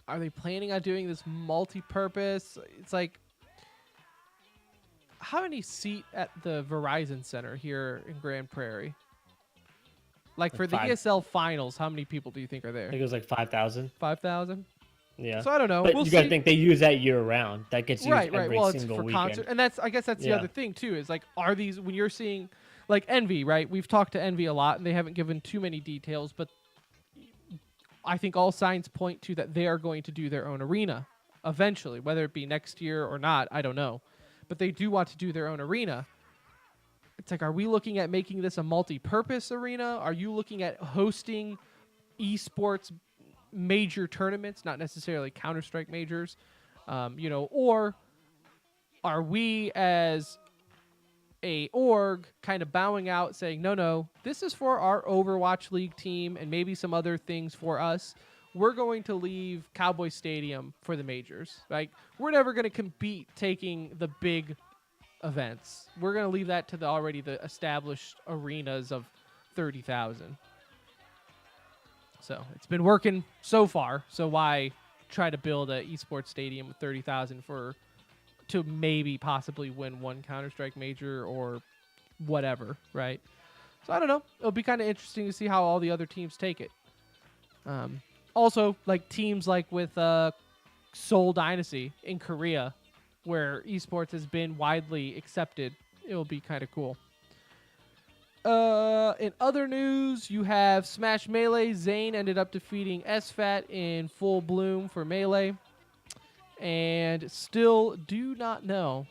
are they planning on doing this multi-purpose? It's like how many seat at the Verizon Center here in Grand Prairie? Like for the Five. ESL finals, how many people do you think are I there? think it was like 5,000. 5,000. Yeah. So I don't know. But We'll you got to see. think they use that year round. That gets used Right. every Well, it's single for weekend. concert, and I guess that's the Yeah. other thing too. Is like, are these when you're seeing, like Envy, right? We've talked to Envy a lot, and they haven't given too many details, but I think all signs point to that they are going to do their own arena eventually, whether it be next year or not. I don't know, but they do want to do their own arena. It's like, are we looking at making this a multi-purpose arena? Are you looking at hosting esports major tournaments, not necessarily Counter-Strike majors, or are we as a org kind of bowing out saying, no, this is for our Overwatch League team and maybe some other things for us. We're going to leave Cowboy Stadium for the majors. Like, we're never going to compete taking the big events. We're going to leave that to the established arenas of 30,000. So it's been working so far. So why try to build a esports stadium with 30,000 to maybe possibly win one Counter-Strike major or whatever, right? So I don't know. It'll be kind of interesting to see how all the other teams take it. Also, like teams like with Seoul Dynasty in Korea, where esports has been widely accepted, it will be kind of cool. In other news, you have Smash Melee. Zane ended up defeating SFAT in full bloom for Melee. And still do not know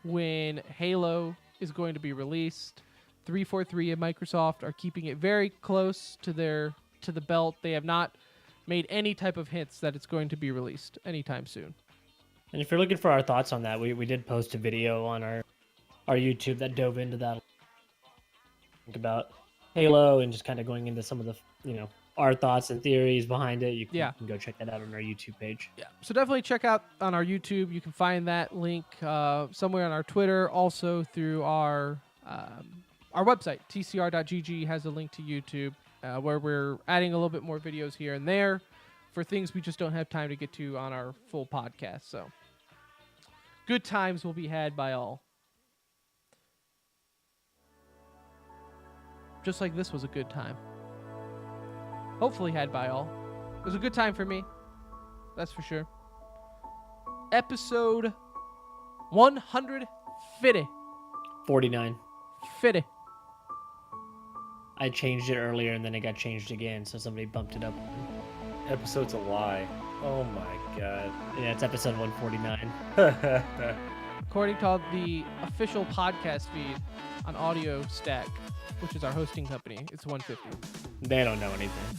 when Halo is going to be released. 343 and Microsoft are keeping it very close to the belt. They have not made any type of hints that it's going to be released anytime soon. And if you're looking for our thoughts on that, we did post a video on our YouTube that dove into that. About Halo and just kind of going into some of the, our thoughts and theories behind it. You can go check that out on our YouTube page. Yeah. So definitely check out on our YouTube. You can find that link somewhere on our Twitter, also through our website, tcr.gg has a link to YouTube where we're adding a little bit more videos here and there for things we just don't have time to get to on our full podcast. So good times will be had by all. Just like this was a good time. Hopefully had by all. It was a good time for me. That's for sure. Episode 150. 49. 50. I changed it earlier and then it got changed again, so somebody bumped it up. Episode's a lie. Oh my god. Yeah, it's episode 149. According to the official podcast feed on Audio Stack, which is our hosting company, it's 150. They don't know anything.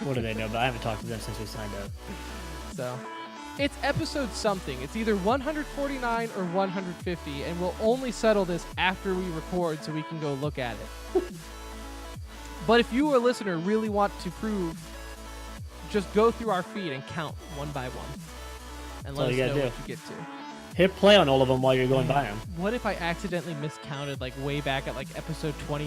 What do they know? But I haven't talked to them since we signed up. So it's episode something. It's either 149 or 150, and we'll only settle this after we record so we can go look at it. But if you, a listener, really want to prove, just go through our feed and count one by one. And let us know what you get to. Hit play on all of them while you're going by them. What if I accidentally miscounted like way back at like episode 20